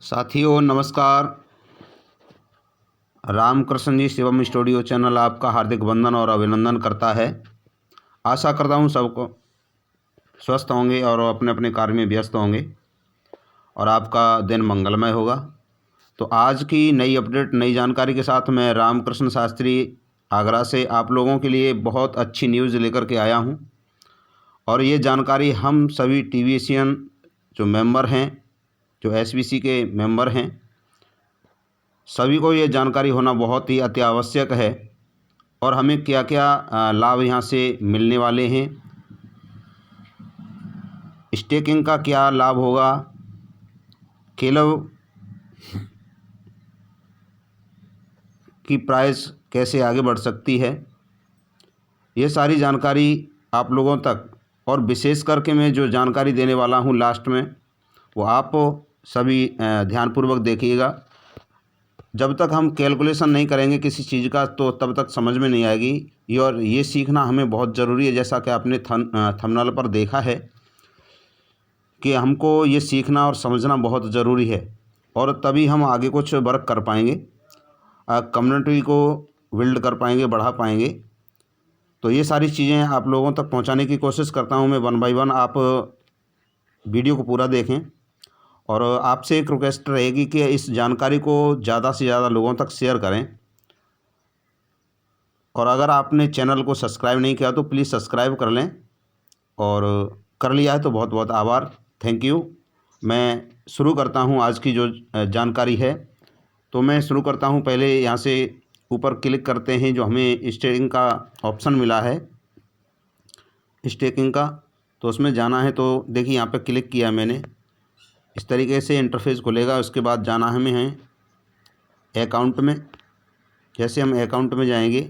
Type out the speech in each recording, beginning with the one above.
साथियों नमस्कार। रामकृष्ण जी Shivam studio channel आपका हार्दिक वंदन और अभिनंदन करता है। आशा करता हूँ सबको स्वस्थ होंगे और अपने अपने कार्य में व्यस्त होंगे और आपका दिन मंगलमय होगा। तो आज की नई अपडेट नई जानकारी के साथ मैं रामकृष्ण शास्त्री आगरा से आप लोगों के लिए बहुत अच्छी न्यूज़ लेकर के आया हूँ। और ये जानकारी हम सभी टीवीएशियन जो मेंबर हैं, जो एसबीसी के मेंबर हैं, सभी को ये जानकारी होना बहुत ही अति आवश्यक है। और हमें क्या क्या लाभ यहाँ से मिलने वाले हैं, स्टेकिंग का क्या लाभ होगा, केलव की प्राइस कैसे आगे बढ़ सकती है, ये सारी जानकारी आप लोगों तक, और विशेष करके मैं जो जानकारी देने वाला हूँ लास्ट में, वो आप सभी ध्यानपूर्वक देखिएगा। जब तक हम कैलकुलेशन नहीं करेंगे किसी चीज़ का तो तब तक समझ में नहीं आएगी। और ये सीखना हमें बहुत ज़रूरी है। जैसा कि आपने थंबनेल पर देखा है कि हमको ये सीखना और समझना बहुत ज़रूरी है, और तभी हम आगे कुछ वर्क कर पाएंगे, कम्युनिटी को बिल्ड कर पाएंगे, बढ़ा पाएंगे। तो ये सारी चीज़ें आप लोगों तक पहुंचाने की कोशिश करता हूं मैं वन बाय वन। आप वीडियो को पूरा देखें और आपसे एक रिक्वेस्ट रहेगी कि इस जानकारी को ज़्यादा से ज़्यादा लोगों तक शेयर करें। और अगर आपने चैनल को सब्सक्राइब नहीं किया तो प्लीज़ सब्सक्राइब कर लें, और कर लिया है तो बहुत बहुत आभार, थैंक यू। मैं शुरू करता हूं आज की जो जानकारी है। तो मैं शुरू करता हूं, पहले यहाँ से ऊपर क्लिक करते हैं, जो हमें स्टेकिंग का ऑप्शन मिला है स्टेकिंग का, तो उसमें जाना है। तो देखिए यहाँ पे क्लिक किया मैंने, इस तरीके से इंटरफेस खुलेगा। उसके बाद जाना हमें है अकाउंट में। जैसे हम अकाउंट में जाएंगे,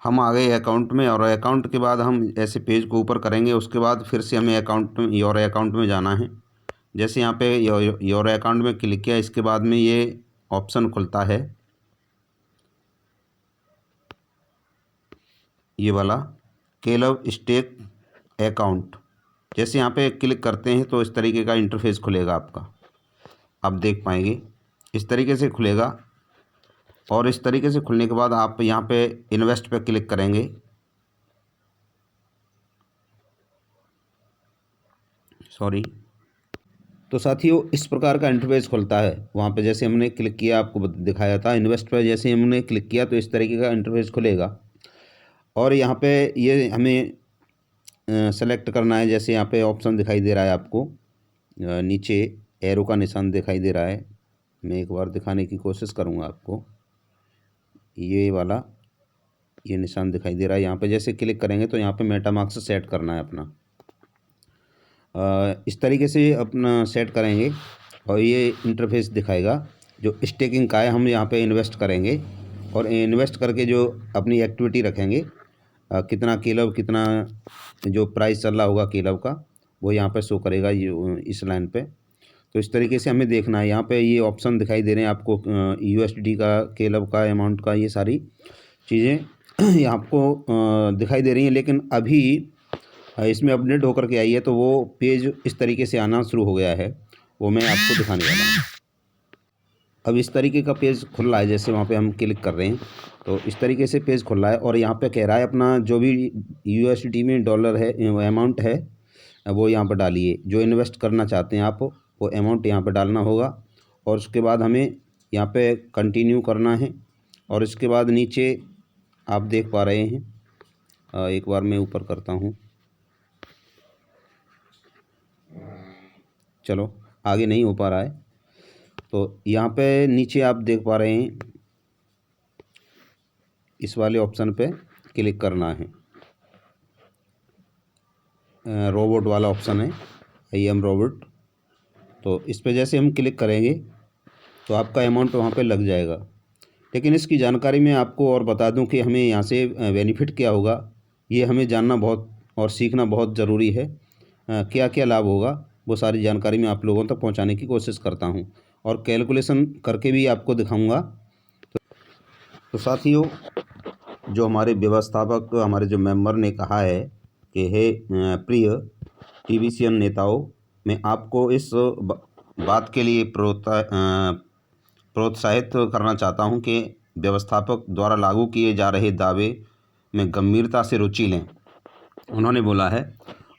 हम आ गए अकाउंट में, और अकाउंट के बाद हम ऐसे पेज को ऊपर करेंगे। उसके बाद फिर से हमें अकाउंट में, योर अकाउंट में जाना है। जैसे यहाँ पे योर अकाउंट में क्लिक किया, इसके बाद में ये ऑप्शन खुलता है, ये वाला केलव स्टेक अकाउंट। जैसे यहाँ पे क्लिक करते हैं तो इस तरीके का इंटरफेस खुलेगा आपका, आप देख पाएंगे इस तरीके से खुलेगा। और इस तरीके से खुलने के बाद आप यहाँ पे इन्वेस्ट पे क्लिक करेंगे। सॉरी। तो साथियों इस प्रकार का इंटरफेस खुलता है। वहाँ पे जैसे हमने क्लिक किया, आपको दिखाया था इन्वेस्ट पे, जैसे हमने क्लिक किया तो इस तरीके का इंटरफेस खुलेगा। और यहाँ पे ये हमें सेलेक्ट करना है। जैसे यहाँ पे ऑप्शन दिखाई दे रहा है आपको, नीचे एरो का निशान दिखाई दे रहा है। मैं एक बार दिखाने की कोशिश करूँगा आपको, ये वाला ये निशान दिखाई दे रहा है। यहाँ पे जैसे क्लिक करेंगे तो यहाँ पे मेटामास्क सेट करना है अपना। इस तरीके से अपना सेट करेंगे और ये इंटरफेस दिखाएगा जो स्टेकिंग का है। हम यहाँ पे इन्वेस्ट करेंगे और इन्वेस्ट करके जो अपनी एक्टिविटी रखेंगे, कितना केलव, कितना जो प्राइस चल रहा होगा केलव का, वो यहाँ पे शो करेगा ये इस लाइन पे। तो इस तरीके से हमें देखना है। यहाँ पे ये ऑप्शन दिखाई दे रहे हैं आपको, यूएसडी का, केलव का, अमाउंट का, ये सारी चीज़ें यहाँ आपको दिखाई दे रही हैं। लेकिन अभी इसमें अपडेट होकर के आई है तो वो पेज इस तरीके से आना शुरू हो गया है, वो मैं आपको दिखाने वाला हूँ। अब इस तरीके का पेज खुल रहा है। जैसे वहाँ पे हम क्लिक कर रहे हैं तो इस तरीके से पेज खुल रहा है, और यहाँ पे कह रहा है अपना जो भी यूएसडी में डॉलर है, अमाउंट है, वो यहाँ पर डालिए। जो इन्वेस्ट करना चाहते हैं आप, वो अमाउंट यहाँ पर डालना होगा। और उसके बाद हमें यहाँ पे कंटिन्यू करना है। और इसके बाद नीचे आप देख पा रहे हैं, एक बार मैं ऊपर करता हूँ, चलो आगे नहीं हो पा रहा है। तो यहाँ पे नीचे आप देख पा रहे हैं, इस वाले ऑप्शन पे क्लिक करना है। रोबोट वाला ऑप्शन है, आई एम रोबोट। तो इस पे जैसे हम क्लिक करेंगे तो आपका अमाउंट वहाँ पे लग जाएगा। लेकिन इसकी जानकारी मैं आपको और बता दूं कि हमें यहाँ से बेनिफिट क्या होगा, ये हमें जानना बहुत और सीखना बहुत ज़रूरी है। क्या क्या लाभ होगा वो सारी जानकारी मैं आप लोगों तक पहुँचाने की कोशिश करता हूँ, और कैलकुलेशन करके भी आपको दिखाऊँगा। तो साथियों, जो हमारे व्यवस्थापक, हमारे जो मेंबर ने कहा है कि हे प्रिय, टीवीसीएन नेताओं, मैं आपको इस बात के लिए प्रोत्साहित करना चाहता हूं कि व्यवस्थापक द्वारा लागू किए जा रहे दावे में गंभीरता से रुचि लें। उन्होंने बोला है।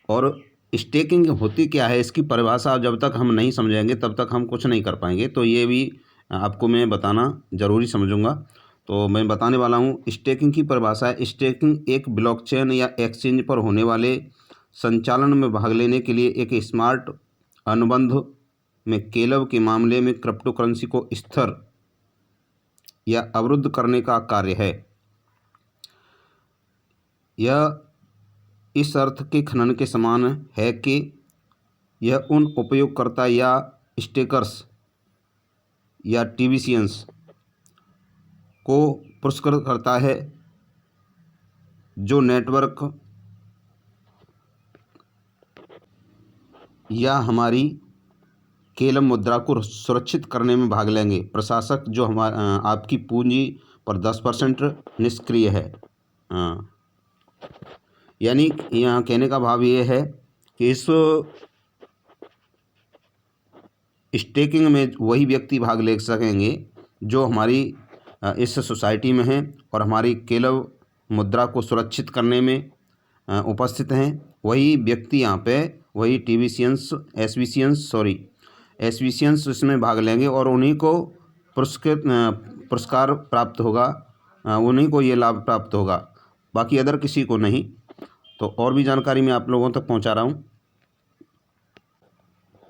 और स्टेकिंग होती क्या है, इसकी परिभाषा जब तक हम नहीं समझेंगे तब तक हम कुछ नहीं कर पाएंगे, तो ये भी आपको मैं बताना ज़रूरी समझूंगा। तो मैं बताने वाला हूँ। स्टेकिंग की परिभाषा है, स्टेकिंग एक ब्लॉकचेन या एक्सचेंज पर होने वाले संचालन में भाग लेने के लिए एक स्मार्ट अनुबंध में केलव के मामले में क्रिप्टो करेंसी को स्थिर या अवरुद्ध करने का कार्य है। यह इस अर्थ के खनन के समान है कि यह उन उपयोगकर्ता या स्टेकर्स या टीवीसीएंस को पुरस्कृत करता है जो नेटवर्क या हमारी केलम मुद्रा को सुरक्षित करने में भाग लेंगे। प्रशासक जो आपकी पूंजी पर 10% निष्क्रिय है। यानी यहाँ कहने का भाव ये है कि इस स्टेकिंग में वही व्यक्ति भाग ले सकेंगे जो हमारी इस सोसाइटी में हैं और हमारी केलव मुद्रा को सुरक्षित करने में उपस्थित हैं। वही व्यक्ति यहाँ पे वही एसवीसीएंस इसमें भाग लेंगे और उन्हीं को पुरस्कार प्राप्त होगा, उन्हीं को ये लाभ प्राप्त होगा, बाकी अदर किसी को नहीं। तो और भी जानकारी मैं आप लोगों तक पहुंचा रहा हूं।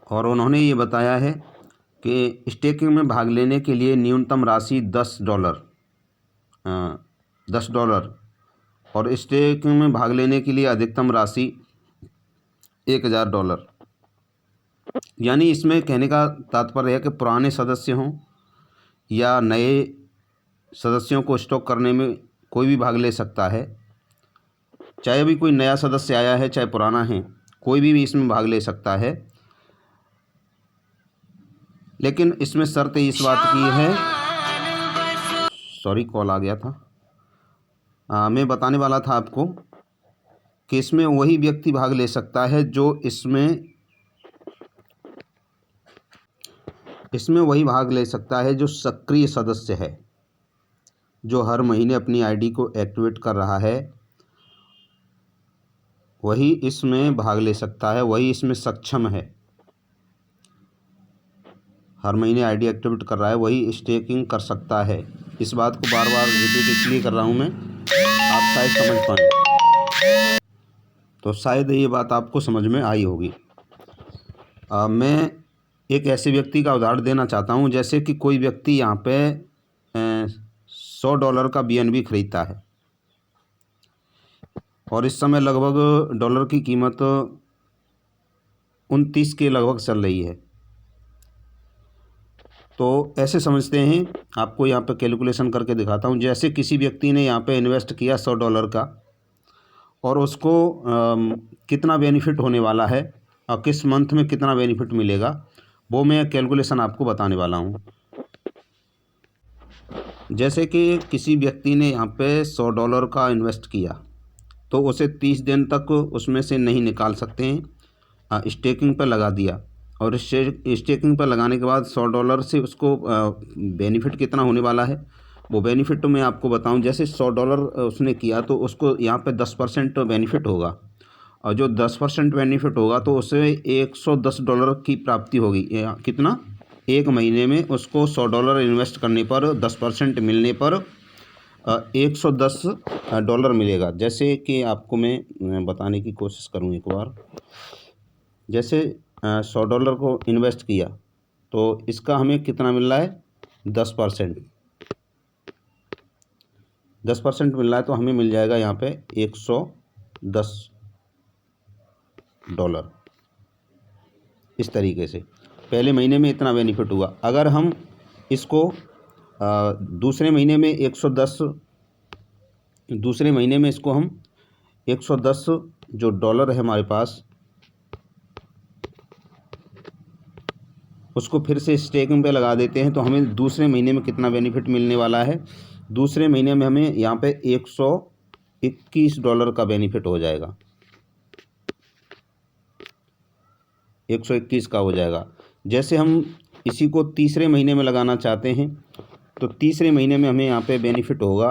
और उन्होंने ये बताया है कि स्टेकिंग में भाग लेने के लिए न्यूनतम राशि $10 और स्टेकिंग में भाग लेने के लिए अधिकतम राशि $1000। यानी इसमें कहने का तात्पर्य है कि पुराने सदस्य हों या नए सदस्यों को स्टॉक करने में कोई भी भाग ले सकता है। चाहे अभी कोई नया सदस्य आया है चाहे पुराना है, कोई भी इसमें भाग ले सकता है। लेकिन इसमें शर्त इस बात की है, सॉरी कॉल आ गया था। मैं बताने वाला था आपको कि इसमें वही व्यक्ति भाग ले सकता है जो इसमें वही भाग ले सकता है जो सक्रिय सदस्य है, जो हर महीने अपनी आईडी को एक्टिवेट कर रहा है, वही इसमें भाग ले सकता है, वही इसमें सक्षम है। हर महीने आईडी एक्टिवेट कर रहा है वही स्टेकिंग कर सकता है। इस बात को बार बार रिपीट इसलिए कर रहा हूँ मैं, आप शायद समझ पाएँ। तो शायद ये बात आपको समझ में आई होगी। मैं एक ऐसे व्यक्ति का उदाहरण देना चाहता हूँ, जैसे कि कोई व्यक्ति यहाँ पे $100 का BNB खरीदता है और इस समय लगभग डॉलर की कीमत 29 के लगभग चल रही है। तो ऐसे समझते हैं, आपको यहाँ पे कैलकुलेशन करके दिखाता हूँ। जैसे किसी व्यक्ति ने यहाँ पे इन्वेस्ट किया $100 का और उसको कितना बेनिफिट होने वाला है और किस मंथ में कितना बेनिफिट मिलेगा, वो मैं कैलकुलेशन आपको बताने वाला हूँ। जैसे कि किसी व्यक्ति ने यहाँ पे $100 का इन्वेस्ट किया तो उसे 30 दिन तक उसमें से नहीं निकाल सकते हैं। स्टेकिंग पर लगा दिया और स्टेकिंग पर लगाने के बाद $100 से उसको बेनिफिट कितना होने वाला है, वो बेनिफिट मैं आपको बताऊं। जैसे $100 उसने किया तो उसको यहाँ पे 10% बेनिफिट होगा और जो 10% बेनिफिट होगा तो उसे $110 की प्राप्ति होगी। कितना, एक महीने में उसको $100 इन्वेस्ट करने पर 10% मिलने पर $110 मिलेगा। जैसे कि आपको मैं बताने की कोशिश करूं एक बार। जैसे $100 को इन्वेस्ट किया तो इसका हमें कितना मिल रहा है, 10% मिल रहा है, तो हमें मिल जाएगा यहाँ पे $110। इस तरीके से पहले महीने में इतना बेनिफिट हुआ। अगर हम इसको दूसरे महीने में इसको हम 110 जो डॉलर है हमारे पास, उसको फिर से स्टेकिंग पे लगा देते हैं तो हमें दूसरे महीने में कितना बेनिफिट मिलने वाला है। दूसरे महीने में हमें यहाँ पे $121 का बेनिफिट हो जाएगा। 121 का हो जाएगा। जैसे हम इसी को तीसरे महीने में लगाना चाहते हैं तो तीसरे महीने में हमें यहाँ पे बेनिफिट होगा,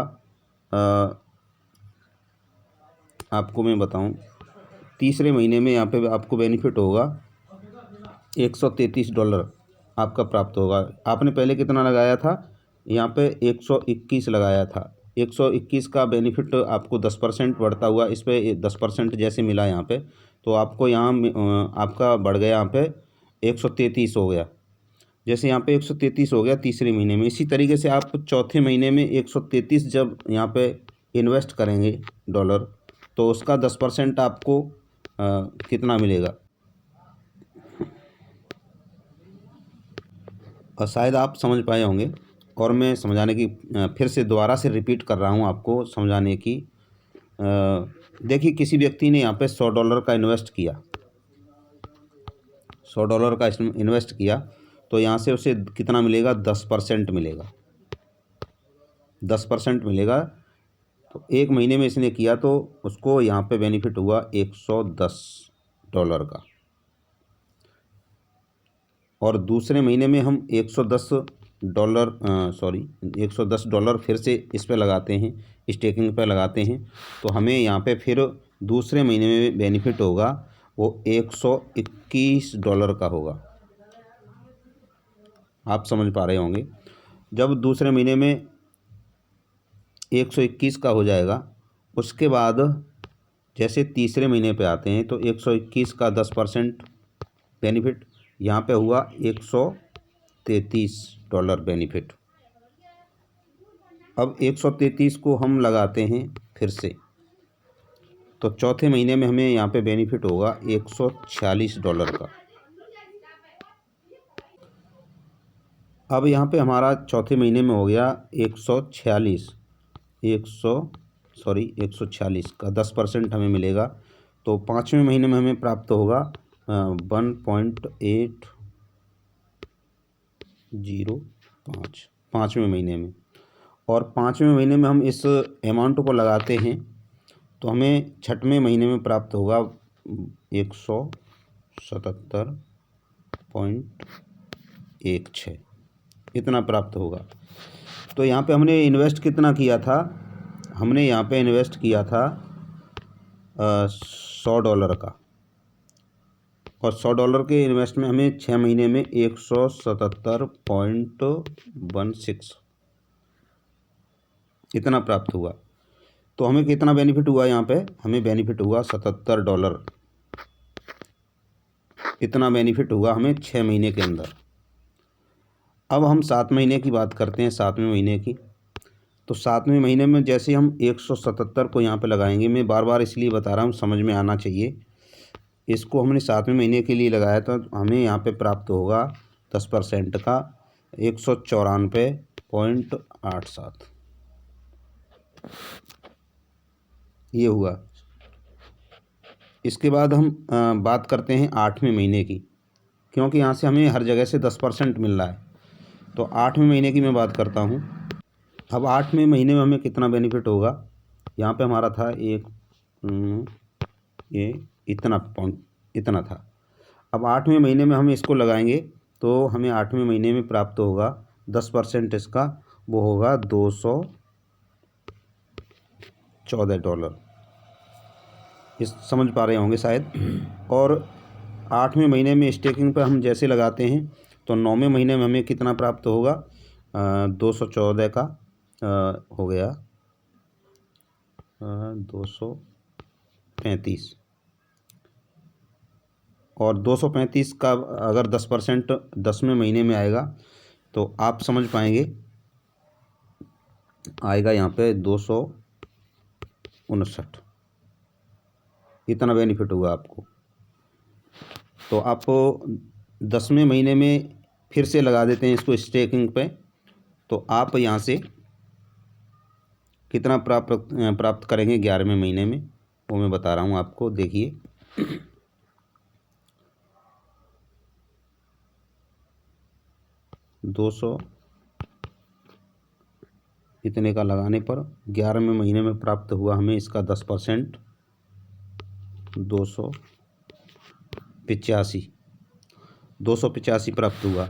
आपको मैं बताऊं, तीसरे महीने में यहाँ पे आपको बेनिफिट होगा $133 आपका प्राप्त होगा। आपने पहले कितना लगाया था, यहाँ पे 121 लगाया था। 121 का बेनिफिट आपको 10% बढ़ता हुआ इस पर 10% जैसे मिला यहाँ पे, तो आपको यहाँ आपका बढ़ गया यहाँ पे 133 हो गया। जैसे यहाँ पे 133 हो गया तीसरे महीने में, इसी तरीके से आप चौथे महीने में 133 जब यहाँ पे इन्वेस्ट करेंगे डॉलर, तो उसका 10% आपको कितना मिलेगा। और शायद आप समझ पाए होंगे, और मैं समझाने की फिर से दोबारा से रिपीट कर रहा हूँ आपको समझाने की। देखिए, किसी व्यक्ति ने यहाँ पे $100 का इन्वेस्ट किया, $100 का इन्वेस्ट किया, तो यहाँ से उसे कितना मिलेगा, 10% मिलेगा, 10% मिलेगा। तो एक महीने में इसने किया तो उसको यहाँ पे बेनिफिट हुआ $110 का, और दूसरे महीने में हम $110 फिर से इस पे लगाते हैं, स्टेकिंग पे लगाते हैं, तो हमें यहाँ पे फिर दूसरे महीने में बेनिफिट होगा वो $121 का होगा। आप समझ पा रहे होंगे। जब दूसरे महीने में 121 का हो जाएगा, उसके बाद जैसे तीसरे महीने पे आते हैं तो 121 का 10% बेनिफिट, यहाँ पे हुआ $133 बेनिफिट। अब 133 को हम लगाते हैं फिर से, तो चौथे महीने में हमें यहाँ पे बेनिफिट होगा $146 का। अब यहाँ पे हमारा चौथे महीने में हो गया 146 का 10% हमें मिलेगा। तो पाँचवें महीने में हमें प्राप्त होगा 1.805 पाँचवें महीने में। और पाँचवें महीने में हम इस अमाउंट को लगाते हैं तो हमें छठवें महीने में प्राप्त होगा 177.16 इतना प्राप्त होगा। तो यहाँ पे हमने इन्वेस्ट कितना किया था, हमने यहाँ पे इन्वेस्ट किया था $100 का, और $100 के इन्वेस्ट में हमें 6 महीने में 177.16 इतना प्राप्त हुआ। तो हमें कितना बेनिफिट हुआ, यहाँ पे हमें बेनिफिट हुआ $77, इतना बेनिफिट हुआ हमें 6 महीने के अंदर। अब हम 7 महीने की बात करते हैं, 7वें महीने की। तो 7वें महीने में जैसे हम 177 को यहाँ पे लगाएंगे, मैं बार बार इसलिए बता रहा हूँ, समझ में आना चाहिए। इसको हमने 7वें महीने के लिए लगाया था, तो हमें यहाँ पे प्राप्त होगा 10% का 194.87 ये हुआ। इसके बाद हम बात करते हैं 8वें महीने की, क्योंकि यहाँ से हमें हर जगह से 10% मिल रहा है। तो 8वें महीने की मैं बात करता हूँ। अब 8वें महीने में हमें कितना बेनिफिट होगा, यहाँ पे हमारा था ये इतना था। अब 8वें महीने में हम इसको लगाएंगे तो हमें 8वें महीने में प्राप्त होगा 10% इसका, वो होगा $214। इस समझ पा रहे होंगे शायद। और 8वें महीने में स्टेकिंग पर हम जैसे लगाते हैं तो 9वें महीने में हमें कितना प्राप्त होगा, 214 का हो गया 235, और 235 का अगर 10% 10वें महीने में आएगा तो आप समझ पाएंगे, आएगा यहाँ पे 259 इतना बेनिफिट हुआ आपको। तो आप 10वें महीने में फिर से लगा देते हैं इसको स्टेकिंग पे, तो आप यहाँ से कितना प्राप्त करेंगे 11वें महीने में, वो मैं बता रहा हूँ आपको। देखिए, $200 इतने का लगाने पर 11वें महीने में प्राप्त हुआ हमें इसका 10% 285 285 प्राप्त हुआ।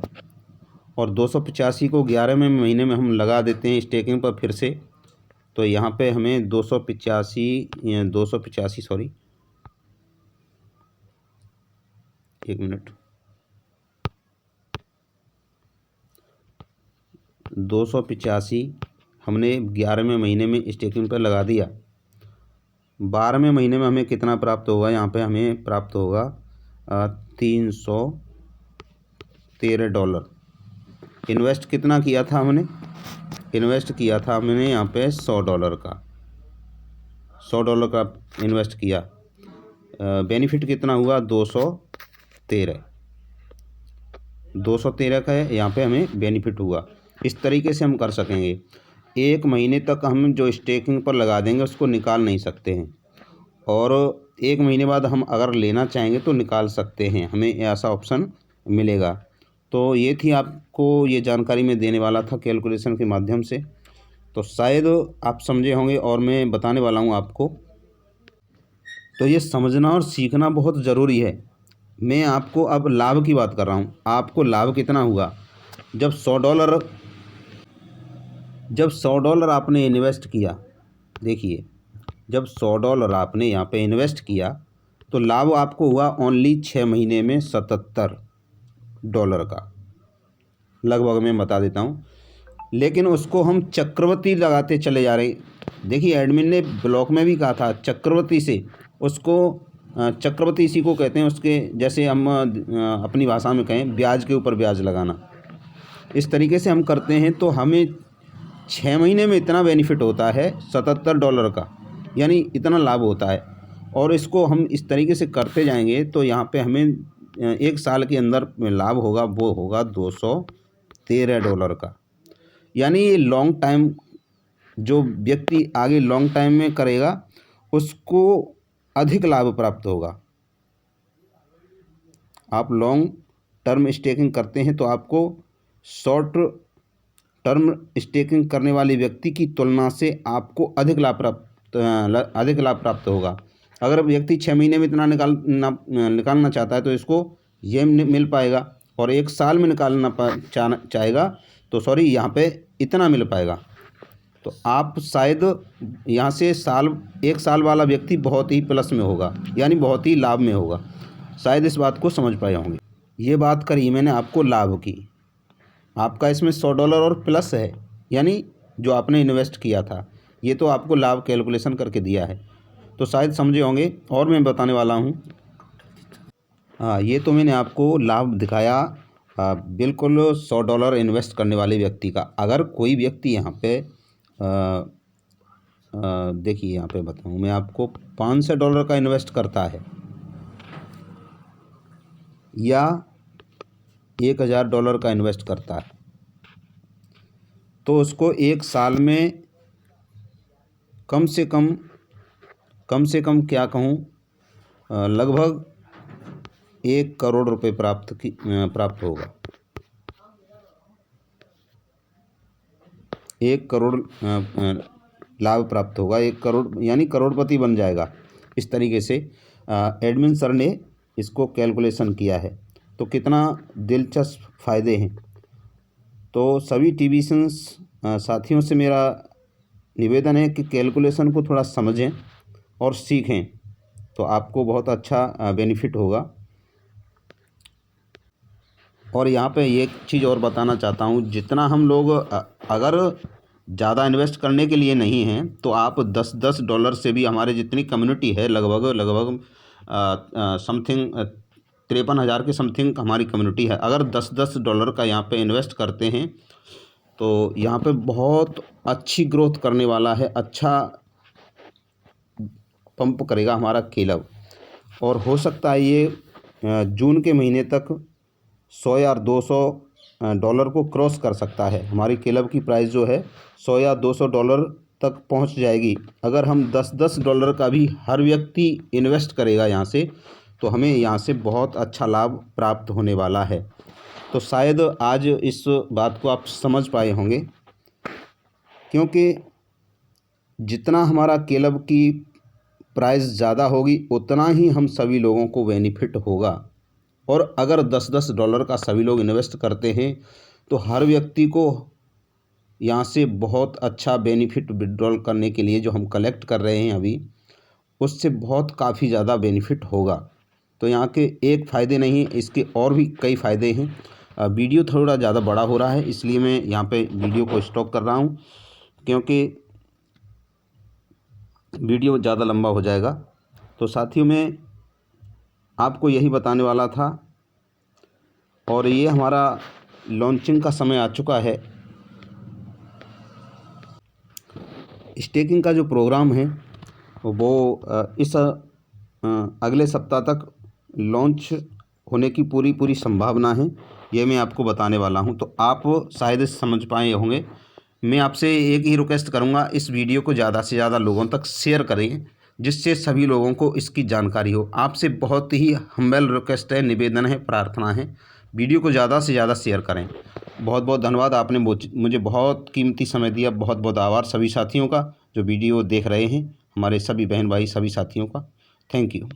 और 285 को 11वें महीने में हम लगा देते हैं स्टेकिंग पर फिर से, तो यहाँ पे हमें 285 सॉरी, एक मिनट, 285 हमने 11वें महीने में स्टेकिंग पर लगा दिया। 12वें महीने में हमें कितना प्राप्त होगा, यहाँ पे हमें प्राप्त होगा $313। इन्वेस्ट कितना किया था हमने, इन्वेस्ट किया था हमने यहाँ पे $100 का, $100 का इन्वेस्ट किया। बेनिफिट कितना हुआ, 213 का है यहाँ पे हमें बेनिफिट हुआ। इस तरीके से हम कर सकेंगे। एक महीने तक हम जो स्टेकिंग पर लगा देंगे उसको निकाल नहीं सकते हैं, और एक महीने बाद हम अगर लेना चाहेंगे तो निकाल सकते हैं, हमें ऐसा ऑप्शन मिलेगा। तो ये थी आपको ये जानकारी मैं देने वाला था कैलकुलेशन के माध्यम से, तो शायद आप समझे होंगे और मैं बताने वाला हूँ आपको। तो ये समझना और सीखना बहुत ज़रूरी है। मैं आपको अब लाभ की बात कर रहा हूँ। आपको लाभ कितना हुआ, जब $100 आपने इन्वेस्ट किया, देखिए जब $100 आपने यहाँ पे इन्वेस्ट किया तो लाभ आपको हुआ ओनली 6 महीने में $77 का, लगभग मैं बता देता हूँ। लेकिन उसको हम चक्रवृद्धि लगाते चले जा रहे। देखिए एडमिन ने ब्लॉक में भी कहा था चक्रवृद्धि से, उसको चक्रवृद्धि इसी को कहते हैं, उसके जैसे हम अपनी भाषा में कहें ब्याज के ऊपर ब्याज लगाना, इस तरीके से हम करते हैं। तो हमें 6 महीने में इतना बेनिफिट होता है $77 का, यानी इतना लाभ होता है। और इसको हम इस तरीके से करते जाएंगे तो यहाँ पे हमें 1 साल के अंदर में लाभ होगा, वो होगा $213 का। यानी ये लॉन्ग टाइम, जो व्यक्ति आगे लॉन्ग टाइम में करेगा उसको अधिक लाभ प्राप्त होगा। आप लॉन्ग टर्म स्टेकिंग करते हैं तो आपको शॉर्ट टर्म स्टेकिंग करने वाले व्यक्ति की तुलना से आपको अधिक लाभ प्राप्त होगा। अगर व्यक्ति 6 महीने में इतना निकालना चाहता है तो इसको ये मिल पाएगा, और 1 साल में निकालना चाहेगा तो सॉरी यहाँ पे इतना मिल पाएगा। तो आप शायद यहाँ से 1 साल वाला व्यक्ति बहुत ही प्लस में होगा, यानी बहुत ही लाभ में होगा। शायद इस बात को समझ पाए होंगे। ये बात करी मैंने आपको लाभ की, आपका इसमें $100 और प्लस है, यानी जो आपने इन्वेस्ट किया था, ये तो आपको लाभ कैलकुलेशन करके दिया है, तो शायद समझे होंगे। और मैं बताने वाला हूँ, हाँ ये तो मैंने आपको लाभ दिखाया बिल्कुल $100 इन्वेस्ट करने वाले व्यक्ति का। अगर कोई व्यक्ति यहाँ पे देखिए यहाँ पे बताऊँ मैं आपको, $500 का इन्वेस्ट करता है या $1000 का इन्वेस्ट करता है, तो उसको 1 साल में कम से कम क्या कहूँ, लगभग 1 करोड़ रुपए प्राप्त होगा। 1 करोड़ लाभ प्राप्त होगा, 1 करोड़ यानी करोड़पति बन जाएगा। इस तरीके से एडमिन सर ने इसको कैलकुलेशन किया है। तो कितना दिलचस्प फ़ायदे हैं। तो सभी टिबिशियंस साथियों से मेरा निवेदन है कि कैलकुलेशन को थोड़ा समझें और सीखें, तो आपको बहुत अच्छा बेनिफिट होगा। और यहाँ पे एक चीज़ और बताना चाहता हूँ, जितना हम लोग अगर ज़्यादा इन्वेस्ट करने के लिए नहीं हैं तो आप $10 से भी, हमारे जितनी कम्युनिटी है लगभग समथिंग 53,000 के समथिंग हमारी कम्युनिटी है। अगर $10 का यहाँ पे इन्वेस्ट करते हैं तो यहाँ पे बहुत अच्छी ग्रोथ करने वाला है, अच्छा पंप करेगा हमारा क्लब। और हो सकता है ये जून के महीने तक 100 या $200 को क्रॉस कर सकता है। हमारी क्लब की प्राइस जो है $100 या $200 तक पहुंच जाएगी। अगर हम $10 का भी हर व्यक्ति इन्वेस्ट करेगा यहाँ से, तो हमें यहाँ से बहुत अच्छा लाभ प्राप्त होने वाला है। तो शायद आज इस बात को आप समझ पाए होंगे, क्योंकि जितना हमारा क्लब की प्राइस ज़्यादा होगी उतना ही हम सभी लोगों को बेनिफिट होगा। और अगर $10-10 का सभी लोग इन्वेस्ट करते हैं तो हर व्यक्ति को यहाँ से बहुत अच्छा बेनिफिट विड्रॉल करने के लिए जो हम कलेक्ट कर रहे हैं अभी, उससे बहुत काफ़ी ज़्यादा बेनिफिट होगा। तो यहाँ के एक फ़ायदे नहीं, इसके और भी कई फ़ायदे हैं। वीडियो थोड़ा ज़्यादा बड़ा हो रहा है, इसलिए मैं यहाँ पे वीडियो को स्टॉप कर रहा हूँ, क्योंकि वीडियो ज़्यादा लंबा हो जाएगा। तो साथियों, मैं आपको यही बताने वाला था, और ये हमारा लॉन्चिंग का समय आ चुका है। स्टेकिंग का जो प्रोग्राम है वो इस अगले सप्ताह तक लॉन्च होने की पूरी संभावना है, ये मैं आपको बताने वाला हूं। तो आप शायद समझ पाए होंगे। मैं आपसे एक ही रिक्वेस्ट करूंगा, इस वीडियो को ज़्यादा से ज़्यादा लोगों तक शेयर करें, जिससे सभी लोगों को इसकी जानकारी हो। आपसे बहुत ही हम्बल रिक्वेस्ट है, निवेदन है, प्रार्थना है, वीडियो को ज़्यादा से ज़्यादा शेयर करें। बहुत बहुत धन्यवाद, आपने मुझे बहुत कीमती समय दिया। बहुत बहुत आभार सभी साथियों का जो वीडियो देख रहे हैं, हमारे सभी बहन भाई सभी साथियों का। Thank you.